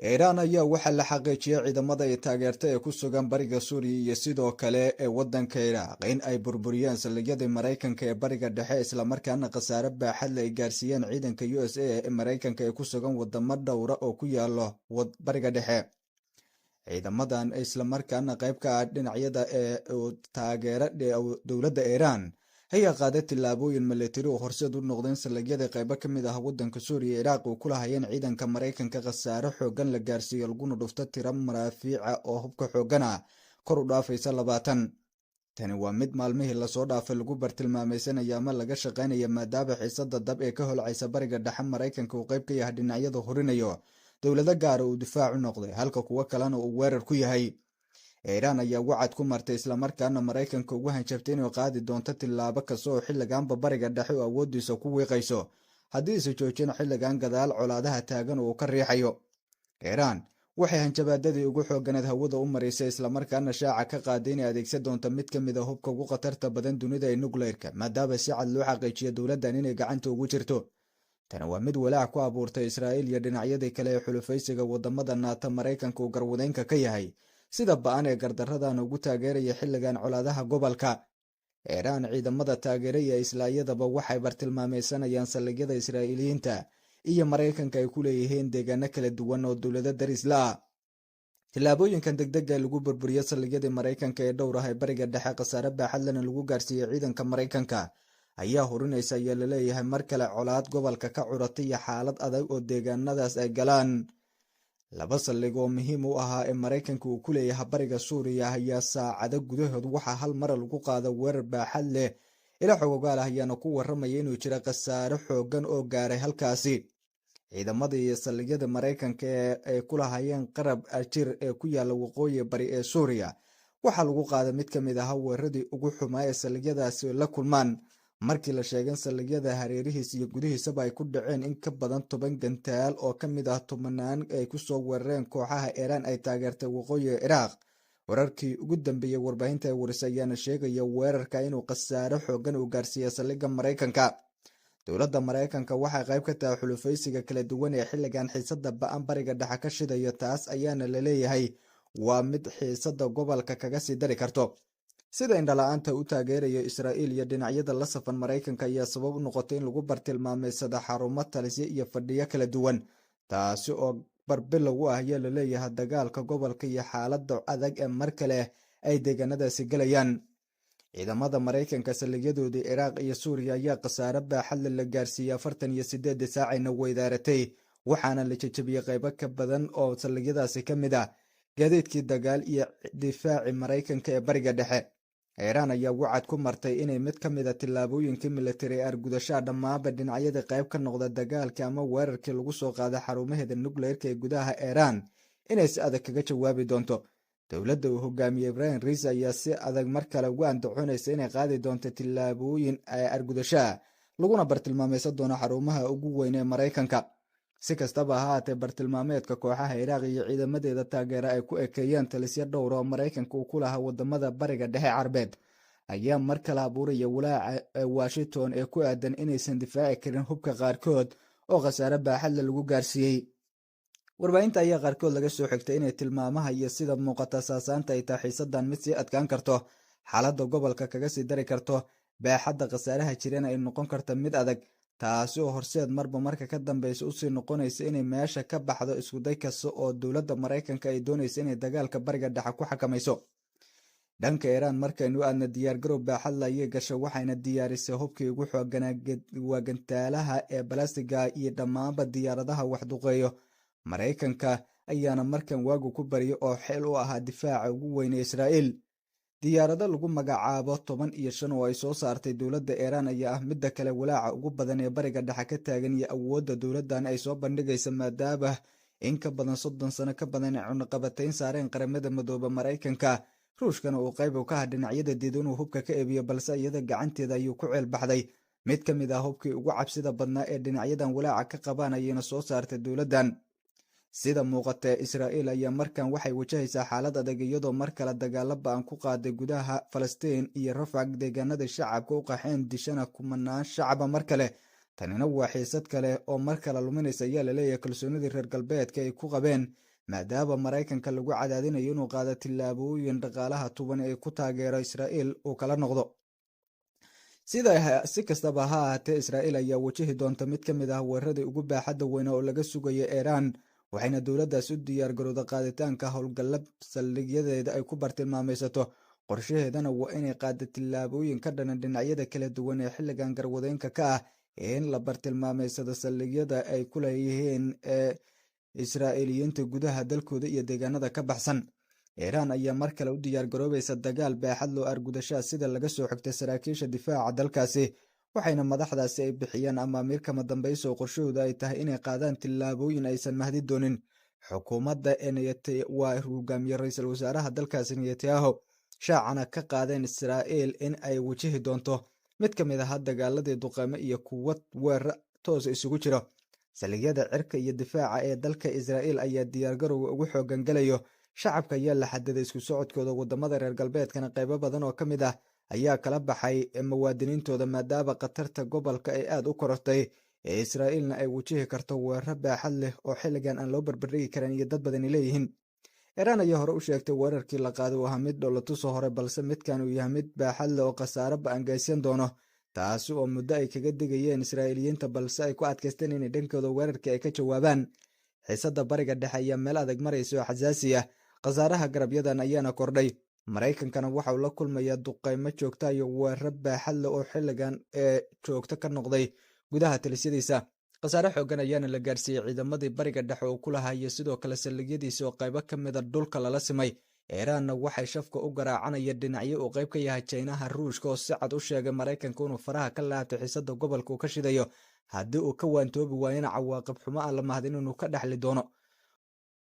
Iiraan ayaa waxaa la xaqiijiyay ciidamada ay taageerta ee ku sugan bariga Suuriya iyo sidoo kale ee waddanka Iraaq in ay burburiyeen saldhigyadii Maraykanka ee bariga dhexe islamarkaana khasaare baaxad leh ay gaarsiiyeen ciidanka USA ee Maraykanka ee ku sugan wadamo dhowra oo ku yaalo bariga dhexe. Ciidamadan islamarkaana qayb ka ah dhinacyada ee taageera dowladda Iiraan ayaa qaaday tillaabooyin milatari oo horseed u noqdeen saldhigyada qaybo ka mid ah waddanka Suuriya Iraaq oo ku lahayeen ciidanka Maraykanka khasaare xoogan la gaarsiiyey laguna dhufto tiro maraafiica oo hubka xoogan ah kor u dhaafaysa 20. Tani waa mid maalmihii lasoo dhaafay lagu bartilmaamaysanaya ama laga shaqaynaya maadaama xiisada dab ee ka holcaysa bariga dhexe Maraykanka uu qayb ka yahay dhinacyada horinayo dowlado gaara uu difaac u noqday halka kuwo kalena uu weerar ku yahay. Iiraan ayaa wacad ku martay islamarkaana Maraykanka ugu hanjabtay inay qaadi doonto tillaabo kasta oo xilligaanba bariga dhexe oo awoodiisa ku wiiqayso haddii isa joojin xilligan gadaal colaadaha taagan uu ka riixayo. Iiraan waxay hanjabaadadii ugu xooganeed hawada u marisay islamarkaana shaaca ka qaaday inay adeegsan doonto mid ka mid a hubka ugu khatarta badan dunida ee nukleerka maadaama si cad loo xaqiijiyo dowladdan inay gacanta ugu jirto. Tani waa mid walaac ku abuurtay Israa'iil iyo dhinacyadii kale ee xulufaysiga wadamada NATO Maraykanka uu garwadeynka ka yahay sida ba'an ee gardaradan ugu taageeraya xilligan colaadaha gobolka. Iiraan ciidamada taageeraya islaayadaba waxay bartilmaamaysanayaan saldhigyada Israa'iiliyiinta iyo Maraykanka ay ku leeyihiin deegaano kala duwan oo dowlado daris la ah. Tillaabooyinkan degdega lagu burburiyo saldhigyadii Maraykanka ee dhowr ah ee bariga dhexe khasaare baaxad lehna lagu gaarsiiyey ciidanka Maraykanka ayaa horinaysa ayaa la leeyahay mar kale colaad gobolka ka curatay iyo xaalad adag oo deegaanadaas ay galaan. Laba saldhig oo muhiim u ahaa ee Maraykanka uu ku leeyahay bariga Suuriya ayaa saacado gudahood waxaa hal mar lagu qaada weerar baaxad leh. Ila xogogaal ah ayaana ku warramaya inuu jira khasaare xoogan oo gaaray halkaasi. Ciidamada iyo saldhigyada Maraykanka ee ku lahayeen qarab ajir ee ku yaala waqooyi bari ee Suuriya waxaa lagu qaaday mid ka mid ah weeraradii ugu xumaa ee saldhigyadaasi la kulmaan markii la sheegay saldhigyada hareerihiisa iyo gudihiisaba ay ku dhaceen in ka badan 10 gantaal oo ka mid ah 10 ay ku soo weerareen kooxaha Iiraan ay taageertay waqooyiga Iraaq. Wararkii ugu dambeeyay warbaahinta ee warisay ayaana sheegaya weerarka inuu khasaare xoogan u gaarsiiyay saldhigga Maraykanka. Dowladda Maraykanka waxay qayb ka tahay xulufaysiga kala duwan ee xilligan xiisada ba'an bariga dhexe ka shidayo taas ayaana la leeyahay waa mid xiisada gobolka kaga sii dari karto. Sida indhala-aanta u taageerayo Israa'iil iyo dhinacyada la safan Maraykanka ayaa sabab u noqotay in lagu bartilmaameysado xarumo talisyo iyo fadhiyo kala duwan taasi oo barbilow u ah ayaa la leeyahay dagaalka gobolka iyo xaaladda adag ee mar kale ay deegaanadaasi galayaan. Ciidamada Maraykanka saldhigyadoodii Iraaq iyo Suuriya ayaa khasaare baaxad la gaarsiiyay 48 saacayna weydaaratay waxaana la jajabiyey qaybo ka badan oo saldhigyadaasi ka mid ah gaadiidkii dagaal iyo difaaci Maraykanka ee bariga dhexe. Iiraan ayaa wacad ku martay inay mid ka mid a tillaabooyinkii militari ee argudashaha dhammaanba dhinacyada qayb ka noqda dagaalkii ama weerarkii lagu soo qaaday xarumaheeda nukleerka ee gudaha Iiraan inay si adag kaga jawaabi doonto. Dowladda uu hogaamiyey Ibrahim Raisi ayaa si adag mar kale ugu andacoonaysa inay qaadi doonto tillaabooyin argudashaha laguna bartilmaamaysan doono xarumaha ugu weyn ee Maraykanka. Si kastaba ha ahaatee bartilmaameedka kooxaha Iraaq iyo ciidamadeeda taageera ay ku ekeeyeen talisyo dhowr oo Maraykanka uu ku lahaa wadamada bariga dhexe Carbeed ayaa mar kale abuuraya walaaca Washington ee ku aadan inaysan difaaci karin hubka qaarkood oo khasaare baaxad leh lagu gaarsiiyey. Warbaahinta ayaa qaarkood laga soo xigtay inay tilmaamaha iyo sida muuqata saasaanta ay tahay xiisadan mid sii adkaan karto xaaladda gobolka kaga sii dari karto baaxadda khasaaraha jirana ay noqon karta mid adag taasi oo horseed marba marka ka dambeysa usii noqonaysa inay meesha ka baxdo iskuday kasta oo dowladda Maraykanka ay doonaysa inay dagaalka bariga dhexe ku xakamayso. Dhanka Iiraan markaynu aadna diyaargarow baaxad la ayay gasho waxayna diyaarisay hubkii ugu xooganaa gantaalaha ee balastiga iyo dhammaanba diyaaradaha wax duqeeyo. Maraykanka ayaana markan waagu ku bariyay oo xeel u ahaa difaaca ugu weyn ee Israa'iil. Diyaarado lagu magacaabo 15 oo ay soo saartay dowladda Iiraan ayaa ah midda kale walaaca ugu badan ee bariga dhexe ka taagan iyo awoodda dowladdan ay soo bandhigaysa maadaama in ka badan 30 sano ka badan ay cunaqabatayn saareen qaramada midooba Maraykanka. Ruushkana uu qayb ka ah dhinacyada diidan inuu hubka ka eebiyo balse iyada gacanteeda ayuu ku ceel baxday. Mid ka mid ah hubkii ugu cabsida badnaa ee dhinacyadan walaaca ka qabaan ayayna soo saartay dowladdan. Sida muuqata Israa'iil ayaa markan waxay wajahaysaa xaalad adag iyadoo mar kale dagaalo ba'an ku qaaday gudaha Falastiin iyo Rafah deegaanada shacabka u qaxeen dishana kumanaan shacaba mar kale tanina waa xiisad kale oo mar kale luminaysa ayaa laleeyahay kalsoonidii reer galbeedka ay ku qabeen, maadaama Maraykanka lagu cadaadinayo inuu qaado tillaabooyin dhaqaalaha tuban ee ku taageero Israa'iil uu kala noqdo. Si kastaba ha ahaatee, Israa'iil ayaa wajihi doonta mid ka mid ah weeraradii ugu baaxadda weyna oo laga sugayo Iiraan, waxayna dowladdaas u diyaargarowda qaaditaanka howlgalla saldhigyadeeda ay ku bartilmaamaysato. Qorshaheedana waa inay qaado tillaabooyin ka dhanan dhinacyada kala duwan ee xilligan garwadeenka ka ah in la bartilmaameysado saldhigyada ay ku leeyihiin Israa'iiliyiinta gudaha dalkooda iyo deegaanada ka baxsan. Iiraan ayaa mar kale u diyaargaroobaysa dagaal baaxad loo argudashaa sida laga soo xigtay saraakiisha difaaca dalkaasi, waxayna madaxdaasi ay bixiyeen amaamiir kama dambaysa oo qorshahooda ay tahay inay qaadaan tillaabooyin aysan mahdi doonin. Xukuumadda waa hogaamiye ra-iisul wasaaraha dalkaasi Netanyahu shaacana ka qaadeen Israa'iil in ay wajihi doonto mid ka mid ah dagaaladii duqeymo iyo kuwa weerar toos isugu jiro. Saldhigyada cirka iyo difaaca ee dalka Israa'iil ayaa diyaargarowga ugu xoogan galayo. Shacabka ayaa la xadiday isku socodkooda, wadamada reer galbeedkana qaybo badan oo ka mid ah ayaa kala baxay muwaadiniintooda maadaama khatarta gobolka ay aad u korortay ee Israa'iilna ay wajihi karto weerar baaxad leh oo xilligan aan loo barbardhigi karin iyo dad badani leeyihiin. Iiraan ayaa hore u sheegtay weerarkii la qaaday uu ahaa mid dhoolatuso hore, balse midkan uu yahay mid baaxad leh oo khasaare ba'an geysan doono, taasi oo muddo ay kaga digayeen Israa'iiliyiinta, balse ay ku adkaysteen inay dhankooda weerarkii ay ka jawaabaan. Xiisadda bariga dhexe ayaa meel adag maraysa oo xasaasi ah, khasaaraha garabyadan ayaana kordhay. Maraykankana waxauu la kulmayaa duqeymo joogta iyo weerar baaxad leh oo xilligan joogto ka noqday gudaha talisyadiisa. Khasaare xoogan ayaana la gaarsiiyey ciidamadii bariga dhexe oo ku lahaa iyo sidoo kale saldhigyadiisa oo qaybo ka mida dhulka lala simay. Iiraanna waxay shafka u garaacanaya dhinacyo uu qayb ka yahay Chinaha, Ruushka oo si cad u sheegay Maraykanka inuu faraha ka laabtay xiisadda gobolka uu ka shidayo haddii uu ka waantoobi waayana cawaaqib xumo aan la mahadin inuu ka dhexli doono.